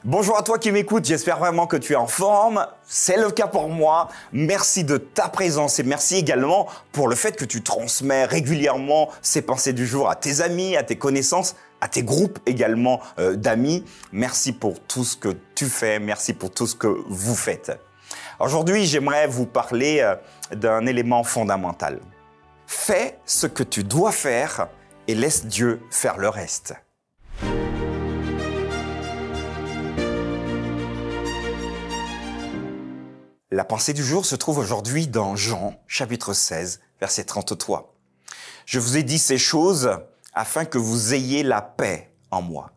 Bonjour à toi qui m'écoutes, j'espère vraiment que tu es en forme. C'est le cas pour moi. Merci de ta présence et merci également pour le fait que tu transmets régulièrement ces pensées du jour à tes amis, à tes connaissances, à tes groupes également d'amis. Merci pour tout ce que tu fais, merci pour tout ce que vous faites. Aujourd'hui, j'aimerais vous parler d'un élément fondamental. Fais ce que tu dois faire et laisse Dieu faire le reste. La pensée du jour se trouve aujourd'hui dans Jean, chapitre 16, verset 33. Je vous ai dit ces choses afin que vous ayez la paix en moi.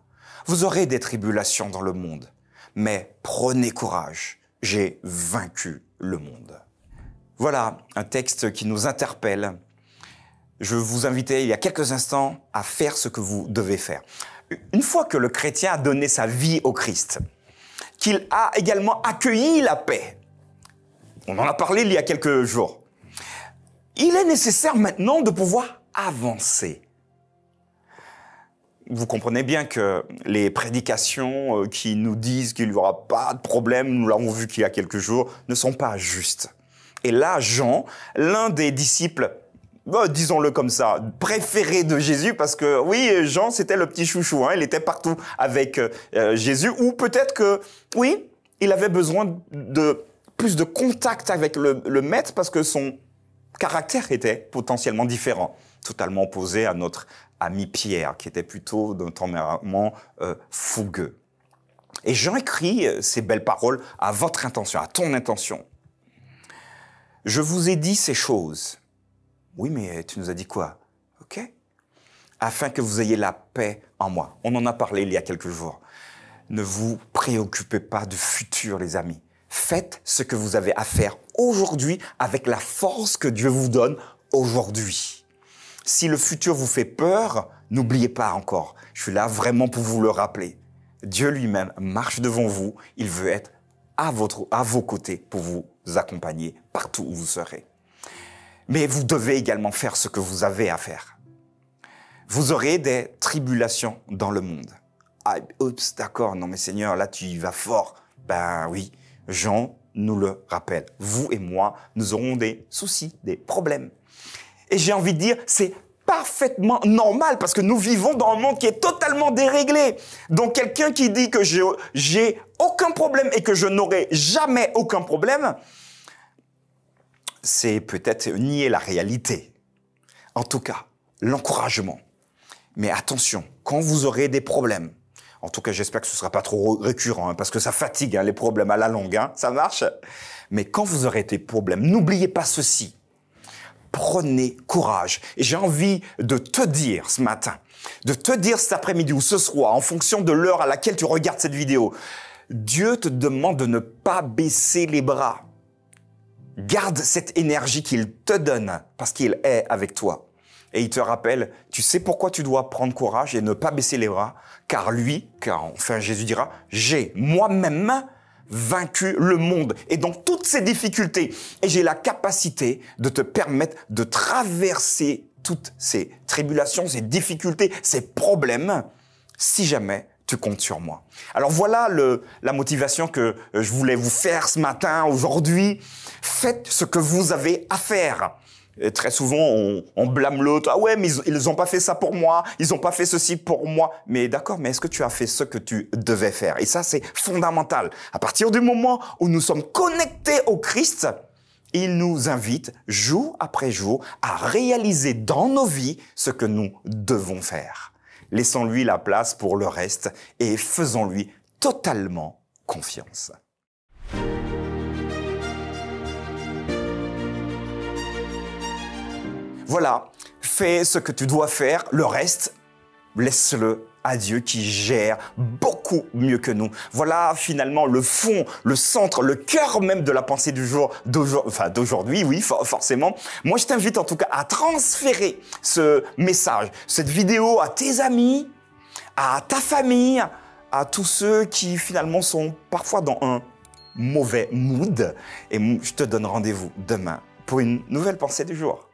Vous aurez des tribulations dans le monde, mais prenez courage, j'ai vaincu le monde. Voilà un texte qui nous interpelle. Je vous invitais il y a quelques instants à faire ce que vous devez faire. Une fois que le chrétien a donné sa vie au Christ, qu'il a également accueilli la paix, on en a parlé il y a quelques jours. Il est nécessaire maintenant de pouvoir avancer. Vous comprenez bien que les prédications qui nous disent qu'il n'y aura pas de problème, nous l'avons vu qu'il y a quelques jours, ne sont pas justes. Et là, Jean, l'un des disciples, disons-le comme ça, préféré de Jésus, parce que oui, Jean, c'était le petit chouchou, il était partout avec Jésus, ou peut-être que, oui, il avait besoin de plus de contact avec le maître parce que son caractère était potentiellement différent, totalement opposé à notre ami Pierre, qui était plutôt d'un tempérament fougueux. Et Jean écrit ces belles paroles à votre intention, à ton intention. Je vous ai dit ces choses. Oui, mais tu nous as dit quoi? OK? Afin que vous ayez la paix en moi. On en a parlé il y a quelques jours. Ne vous préoccupez pas du futur, les amis. Faites ce que vous avez à faire aujourd'hui avec la force que Dieu vous donne aujourd'hui. Si le futur vous fait peur, n'oubliez pas encore. Je suis là vraiment pour vous le rappeler. Dieu lui-même marche devant vous. Il veut être à vos côtés pour vous accompagner partout où vous serez. Mais vous devez également faire ce que vous avez à faire. Vous aurez des tribulations dans le monde. Ah, oups, d'accord, non mais Seigneur, là tu y vas fort. Ben oui. Jean nous le rappelle. Vous et moi, nous aurons des soucis, des problèmes. Et j'ai envie de dire, c'est parfaitement normal parce que nous vivons dans un monde qui est totalement déréglé. Donc quelqu'un qui dit que j'ai aucun problème et que je n'aurai jamais aucun problème, c'est peut-être nier la réalité. En tout cas, l'encouragement. Mais attention, quand vous aurez des problèmes, en tout cas, j'espère que ce ne sera pas trop récurrent, parce que ça fatigue les problèmes à la longue, ça marche. Mais quand vous aurez des problèmes, n'oubliez pas ceci. Prenez courage. Et j'ai envie de te dire ce matin, de te dire cet après-midi ou ce soir, en fonction de l'heure à laquelle tu regardes cette vidéo, Dieu te demande de ne pas baisser les bras. Garde cette énergie qu'il te donne parce qu'il est avec toi. Et il te rappelle, tu sais pourquoi tu dois prendre courage et ne pas baisser les bras? Car enfin Jésus dira, j'ai moi-même vaincu le monde. Et donc toutes ces difficultés, et j'ai la capacité de te permettre de traverser toutes ces tribulations, ces difficultés, ces problèmes, si jamais tu comptes sur moi. Alors voilà la motivation que je voulais vous faire ce matin, aujourd'hui. Faites ce que vous avez à faire. Et très souvent, on blâme l'autre. Ah ouais, mais ils n'ont pas fait ça pour moi. Ils n'ont pas fait ceci pour moi. Mais d'accord, mais est-ce que tu as fait ce que tu devais faire? Et ça, c'est fondamental. À partir du moment où nous sommes connectés au Christ, il nous invite jour après jour à réaliser dans nos vies ce que nous devons faire. Laissons-lui la place pour le reste et faisons-lui totalement confiance. Voilà, fais ce que tu dois faire, le reste, laisse-le à Dieu qui gère beaucoup mieux que nous. Voilà finalement le fond, le centre, le cœur même de la pensée du jour, d'aujourd'hui, oui, forcément. Moi, je t'invite en tout cas à transférer ce message, cette vidéo à tes amis, à ta famille, à tous ceux qui finalement sont parfois dans un mauvais mood. Et je te donne rendez-vous demain pour une nouvelle pensée du jour.